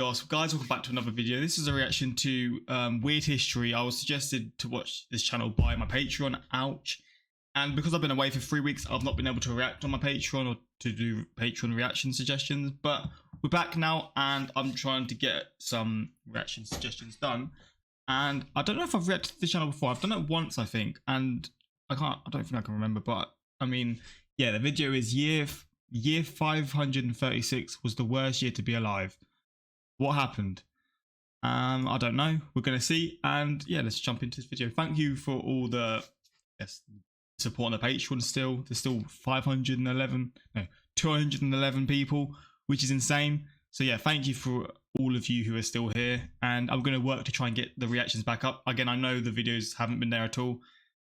So guys, welcome back to another video. This is a reaction to Weird History. I was suggested to watch this channel by my Patreon, ouch. And because I've been away for 3 weeks, I've not been able to react on my Patreon or to do Patreon reaction suggestions. But we're back now and I'm trying to get some reaction suggestions done. And I don't know if I've reacted to the channel before. I've done it once, I think. And I don't think I can remember. But I mean, yeah, the video is year 536 was the worst year to be alive. What happened? I don't know. We're going to see. And yeah, let's jump into this video. Thank you for all the support on the Patreon still. There's still 211 people, which is insane. So yeah, thank you for all of you who are still here. And I'm going to work to try and get the reactions back up. Again, I know the videos haven't been there at all.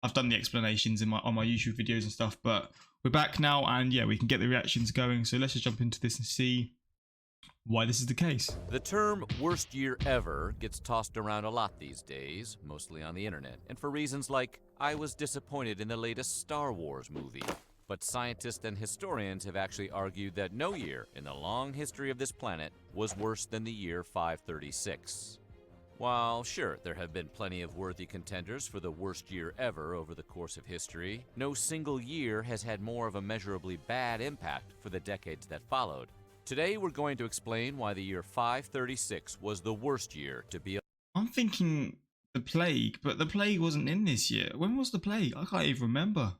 I've done the explanations on my YouTube videos and stuff, but we're back now and yeah, we can get the reactions going. So let's just jump into this and see why this is the case. The term worst year ever gets tossed around a lot these days, mostly on the internet, and for reasons like, I was disappointed in the latest Star Wars movie. But scientists and historians have actually argued that no year in the long history of this planet was worse than the year 536. While sure, there have been plenty of worthy contenders for the worst year ever over the course of history, no single year has had more of a measurably bad impact for the decades that followed. Today, we're going to explain why the year 536 was the worst year to be. I'm thinking the plague, but the plague wasn't in this year. When was the plague? I can't even remember.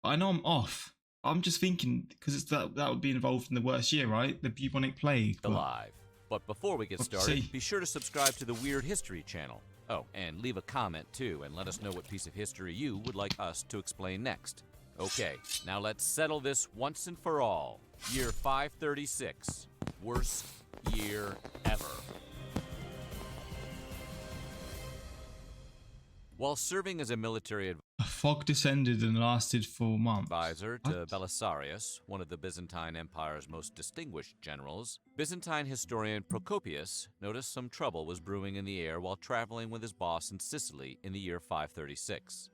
I know I'm off. I'm just thinking because that would be involved in the worst year, right? The bubonic plague. Alive. But before we get started, be sure to subscribe to the Weird History channel. Oh, and leave a comment too, and let us know what piece of history you would like us to explain next. Okay, now let's settle this once and for all. Year 536, worst year ever. While serving as a military a fog descended and lasted for months. Advisor to Belisarius, one of the Byzantine Empire's most distinguished generals, Byzantine historian Procopius noticed some trouble was brewing in the air while traveling with his boss in Sicily in the year 536.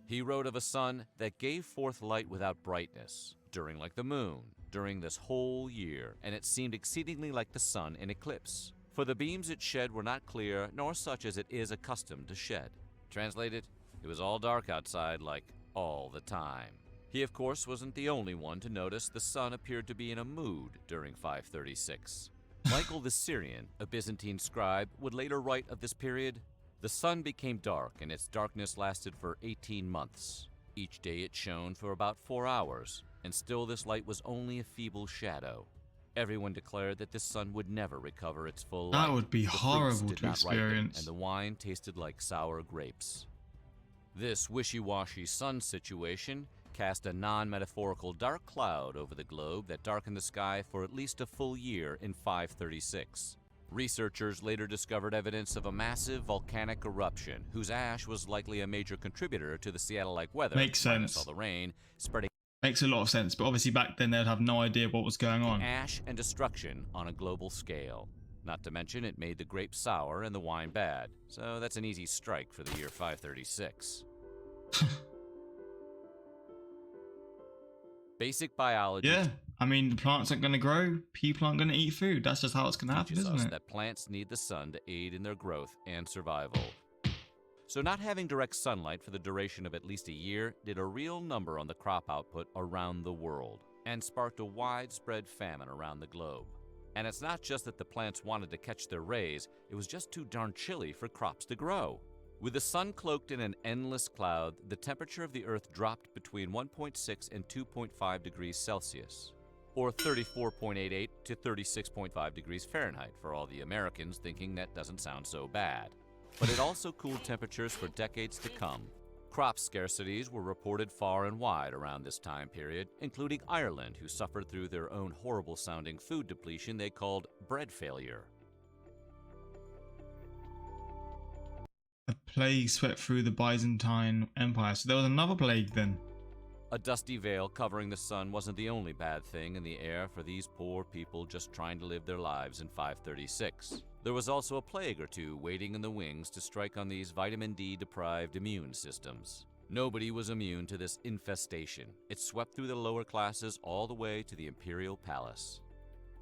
He wrote of a sun that gave forth light without brightness, during like the moon, during this whole year, and it seemed exceedingly like the sun in eclipse. For the beams it shed were not clear, nor such as it is accustomed to shed. Translated, it was all dark outside, like all the time. He, of course, wasn't the only one to notice the sun appeared to be in a mood during 536. Michael the Syrian, a Byzantine scribe, would later write of this period, "The sun became dark, and its darkness lasted for 18 months. Each day it shone for about 4 hours, and still this light was only a feeble shadow. Everyone declared that this sun would never recover its full light. That would be horrible to experience. And the wine tasted like sour grapes." This wishy-washy sun situation cast a non-metaphorical dark cloud over the globe that darkened the sky for at least a full year in 536. Researchers later discovered evidence of a massive volcanic eruption, whose ash was likely a major contributor to the Seattle-like weather. Makes sense. All the rain spreading. Makes a lot of sense, but obviously back then they'd have no idea what was going on. Ash and destruction on a global scale. Not to mention it made the grapes sour and the wine bad. So that's an easy strike for the year 536. Basic biology. Yeah, I mean, the plants aren't going to grow, people aren't going to eat food. That's just how it's going to happen, isn't it? That plants need the sun to aid in their growth and survival. So not having direct sunlight for the duration of at least a year did a real number on the crop output around the world and sparked a widespread famine around the globe. And it's not just that the plants wanted to catch their rays, it was just too darn chilly for crops to grow. With the sun cloaked in an endless cloud, the temperature of the Earth dropped between 1.6 and 2.5 degrees Celsius, or 34.88 to 36.5 degrees Fahrenheit for all the Americans thinking that doesn't sound so bad. But it also cooled temperatures for decades to come. Crop scarcities were reported far and wide around this time period, including Ireland, who suffered through their own horrible-sounding food depletion they called bread failure. A plague swept through the Byzantine Empire, so there was another plague then. A dusty veil covering the sun wasn't the only bad thing in the air for these poor people just trying to live their lives in 536. There was also a plague or two waiting in the wings to strike on these vitamin D-deprived immune systems. Nobody was immune to this infestation. It swept through the lower classes all the way to the imperial palace.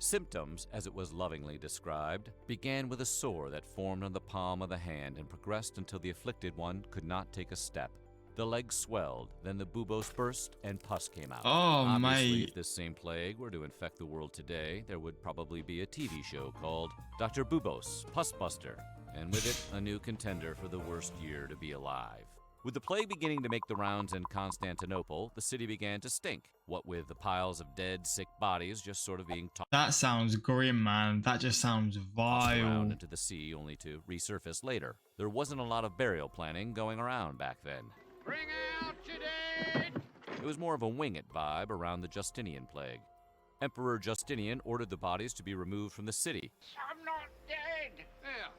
Symptoms, as it was lovingly described, began with a sore that formed on the palm of the hand and progressed until the afflicted one could not take a step. The leg swelled, then the buboes burst and pus came out. Oh, Obviously, mate. if this same plague were to infect the world today, there would probably be a TV show called Dr. Bubos, Pus Buster, and with it, a new contender for the worst year to be alive. With the plague beginning to make the rounds in Constantinople, the city began to stink, what with the piles of dead, sick bodies just sort of being tossed That sounds grim, man. That just sounds vile. around into the sea only to resurface later. There wasn't a lot of burial planning going around back then. Bring out your dead! It was more of a wing it vibe around the Justinian plague. Emperor Justinian ordered the bodies to be removed from the city, I'm not dead! Yeah,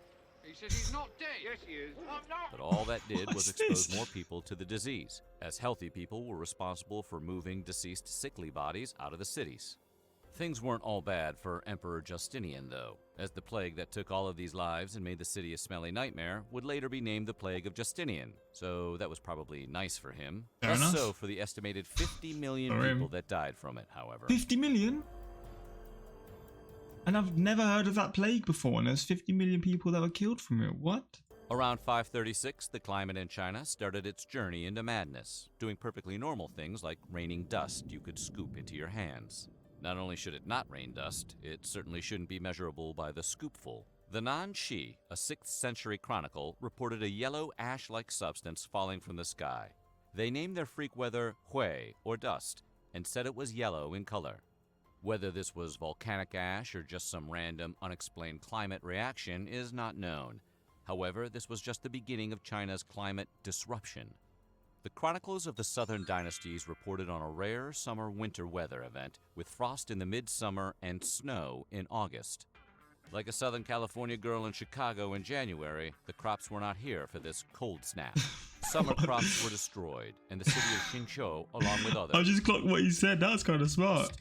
he says he's not dead. Yes, he is. I'm not! but all that did was What's expose this? more people to the disease, as healthy people were responsible for moving deceased sickly bodies out of the cities. Things weren't all bad for Emperor Justinian, though, as the plague that took all of these lives and made the city a smelly nightmare would later be named the Plague of Justinian, so that was probably nice for him. Fair Less enough. so for the estimated 50 million For him. people that died from it, however. 50 million? And I've never heard of that plague before, and there's 50 million people that were killed from it. What? Around 536, the climate in China started its journey into madness, doing perfectly normal things like raining dust you could scoop into your hands. Not only should it not rain dust, it certainly shouldn't be measurable by the scoopful. The Nan-Shi, a 6th century chronicle, reported a yellow ash-like substance falling from the sky. They named their freak weather Hui, or dust, and said it was yellow in color. Whether this was volcanic ash or just some random, unexplained climate reaction is not known. However, this was just the beginning of China's climate disruption. The chronicles of the southern dynasties reported on a rare summer-winter weather event with frost in the midsummer and snow in August. Like a Southern California girl in Chicago in January, the crops were not here for this cold snap. Summer crops were destroyed, and the city of Xinzhou, along with others. I just clocked what you said. That's kind of smart.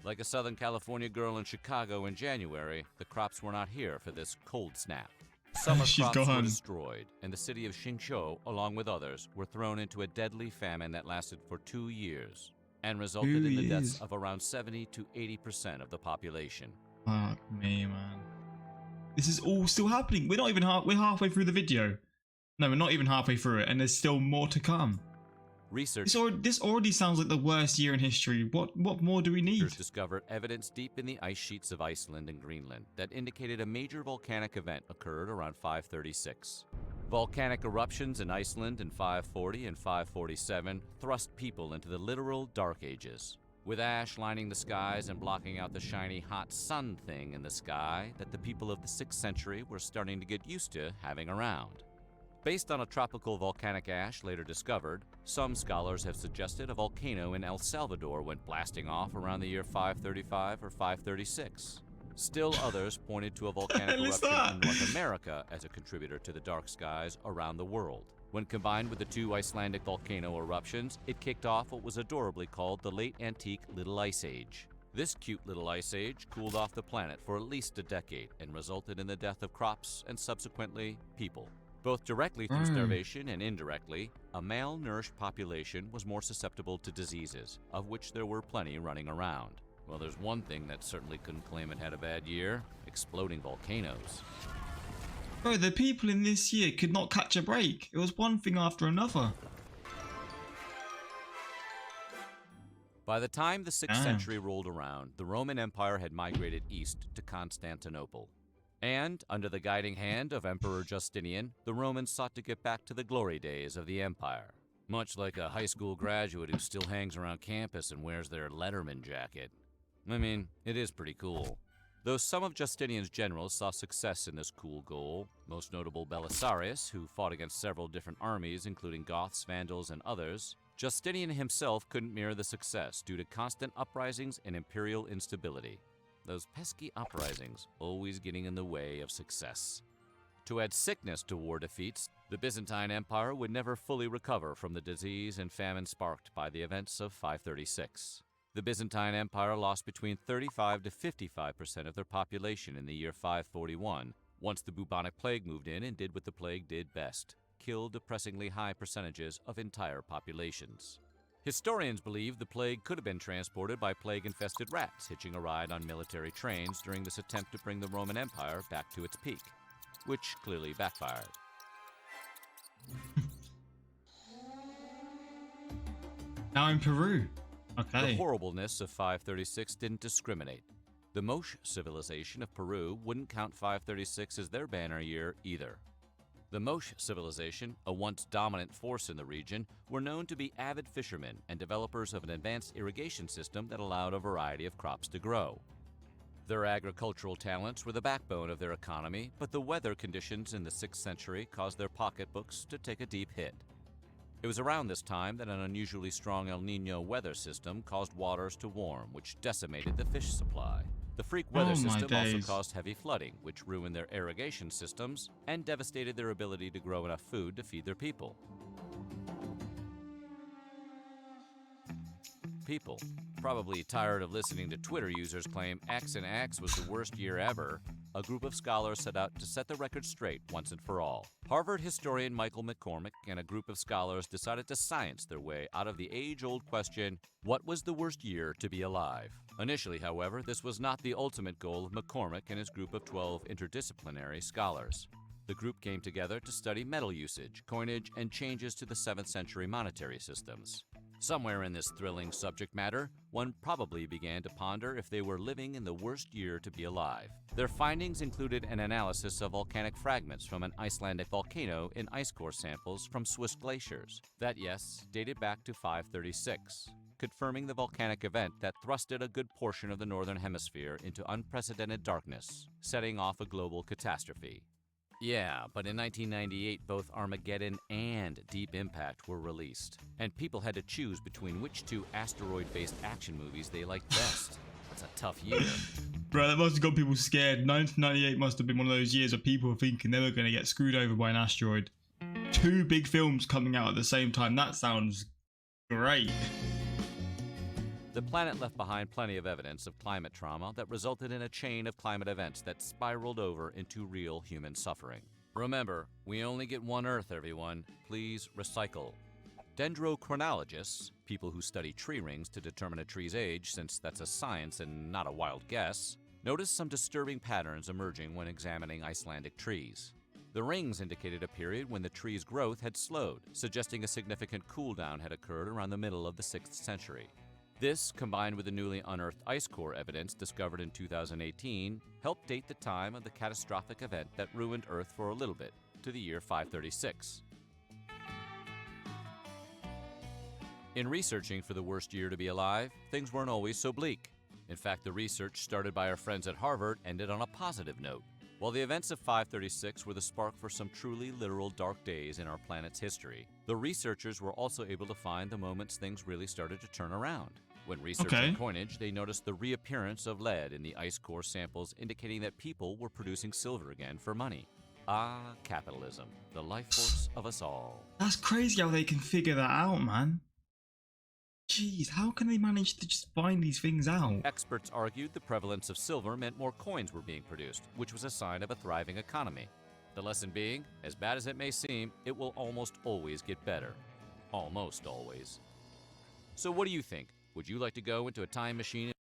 Like a Southern California girl in Chicago in January, the crops were not here for this cold snap. Summer She's crops were gone. destroyed, and the city of Xinzhou, along with others, were thrown into a deadly famine that lasted for 2 years and resulted 2 in the deaths years. of around 70 to 80% of the population. Fuck me, man. This is all still happening. We're not even we're halfway through the video. No, we're not even halfway through it, and there's still more to come. Researchers This already sounds like the worst year in history. What more do we need? discovered evidence deep in the ice sheets of Iceland and Greenland that indicated a major volcanic event occurred around 536. Volcanic eruptions in Iceland in 540 and 547 thrust people into the literal Dark Ages, with ash lining the skies and blocking out the shiny hot sun thing in the sky that the people of the 6th century were starting to get used to having around. Based on a tropical volcanic ash later discovered, some scholars have suggested a volcano in El Salvador went blasting off around the year 535 or 536. Still others pointed to a volcanic hell is eruption in that? North America as a contributor to the dark skies around the world. When combined with the 2 Icelandic volcano eruptions, it kicked off what was adorably called the Late Antique Little Ice Age. This cute little ice age cooled off the planet for at least a decade and resulted in the death of crops and subsequently people. Both directly through starvation and indirectly, a malnourished population was more susceptible to diseases, of which there were plenty running around. Well, there's one thing that certainly couldn't claim it had a bad year: exploding volcanoes. Bro, the people in this year could not catch a break. It was one thing after another. By the time the 6th Damn. century rolled around, the Roman Empire had migrated east to Constantinople. And, under the guiding hand of Emperor Justinian, the Romans sought to get back to the glory days of the empire. Much like a high school graduate who still hangs around campus and wears their Letterman jacket. I mean, it is pretty cool. Though some of Justinian's generals saw success in this cool goal, most notable Belisarius, who fought against several different armies including Goths, Vandals, and others, Justinian himself couldn't mirror the success due to constant uprisings and imperial instability. Those pesky uprisings always getting in the way of success. To add sickness to war defeats, the Byzantine Empire would never fully recover from the disease and famine sparked by the events of 536. The Byzantine Empire lost between 35 to 55% of their population in the year 541, once the bubonic plague moved in and did what the plague did best: killed depressingly high percentages of entire populations. Historians believe the plague could have been transported by plague-infested rats hitching a ride on military trains during this attempt to bring the Roman Empire back to its peak, which clearly backfired. Now in Peru. The Okay. horribleness of 536 didn't discriminate. The Moche civilization of Peru wouldn't count 536 as their banner year either. The Moche civilization, a once dominant force in the region, were known to be avid fishermen and developers of an advanced irrigation system that allowed a variety of crops to grow. Their agricultural talents were the backbone of their economy, but the weather conditions in the 6th century caused their pocketbooks to take a deep hit. It was around this time that an unusually strong El Niño weather system caused waters to warm, which decimated the fish supply. The freak weather Oh my system also days. caused heavy flooding, which ruined their irrigation systems and devastated their ability to grow enough food to feed their people. People, probably tired of listening to Twitter users claim X and X was the worst year ever, a group of scholars set out to set the record straight once and for all. Harvard historian Michael McCormick and a group of scholars decided to science their way out of the age-old question, what was the worst year to be alive? Initially, however, this was not the ultimate goal of McCormick and his group of 12 interdisciplinary scholars. The group came together to study metal usage, coinage, and changes to the 7th century monetary systems. Somewhere in this thrilling subject matter, one probably began to ponder if they were living in the worst year to be alive. Their findings included an analysis of volcanic fragments from an Icelandic volcano in ice core samples from Swiss glaciers that, yes, dated back to 536, confirming the volcanic event that thrusted a good portion of the northern hemisphere into unprecedented darkness, setting off a global catastrophe. Yeah, but in 1998, both Armageddon and Deep Impact were released, and people had to choose between which two asteroid-based action movies they liked best. That's a tough year. Bro, that must have got people scared. 1998 must have been one of those years where people were thinking they were going to get screwed over by an asteroid. 2 big films coming out at the same time. That sounds great. The planet left behind plenty of evidence of climate trauma that resulted in a chain of climate events that spiraled over into real human suffering. Remember, we only get one Earth, everyone. Please recycle. Dendrochronologists, people who study tree rings to determine a tree's age, since that's a science and not a wild guess, noticed some disturbing patterns emerging when examining Icelandic trees. The rings indicated a period when the tree's growth had slowed, suggesting a significant cool-down had occurred around the middle of the 6th century. This, combined with the newly unearthed ice core evidence discovered in 2018, helped date the time of the catastrophic event that ruined Earth for a little bit, to the year 536. In researching for the worst year to be alive, things weren't always so bleak. In fact, the research started by our friends at Harvard ended on a positive note. While the events of 536 were the spark for some truly literal dark days in our planet's history, the researchers were also able to find the moments things really started to turn around. When researching coinage, they noticed the reappearance of lead in the ice core samples, indicating that people were producing silver again for money. Ah, capitalism, the life force of us all. That's crazy how they can figure that out, man. Jeez, how can they manage to just find these things out? Experts argued the prevalence of silver meant more coins were being produced, which was a sign of a thriving economy. The lesson being, as bad as it may seem, it will almost always get better. Almost always. So what do you think? Would you like to go into a time machine?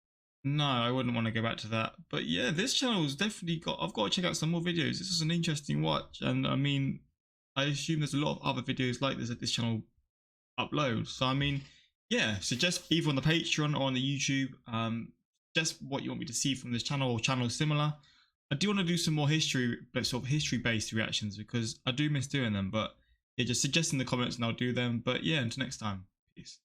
No, I wouldn't want to go back to that. But yeah, this channel's definitely got... I've got to check out some more videos. This is an interesting watch. And I mean, I assume there's a lot of other videos like this that this channel uploads. So I mean, yeah, suggest either on the Patreon or on the YouTube. Just what you want me to see from this channel or channels similar. I do want to do some more history, but sort of history-based reactions because I do miss doing them. But yeah, just suggest in the comments and I'll do them. But yeah, until next time. Peace.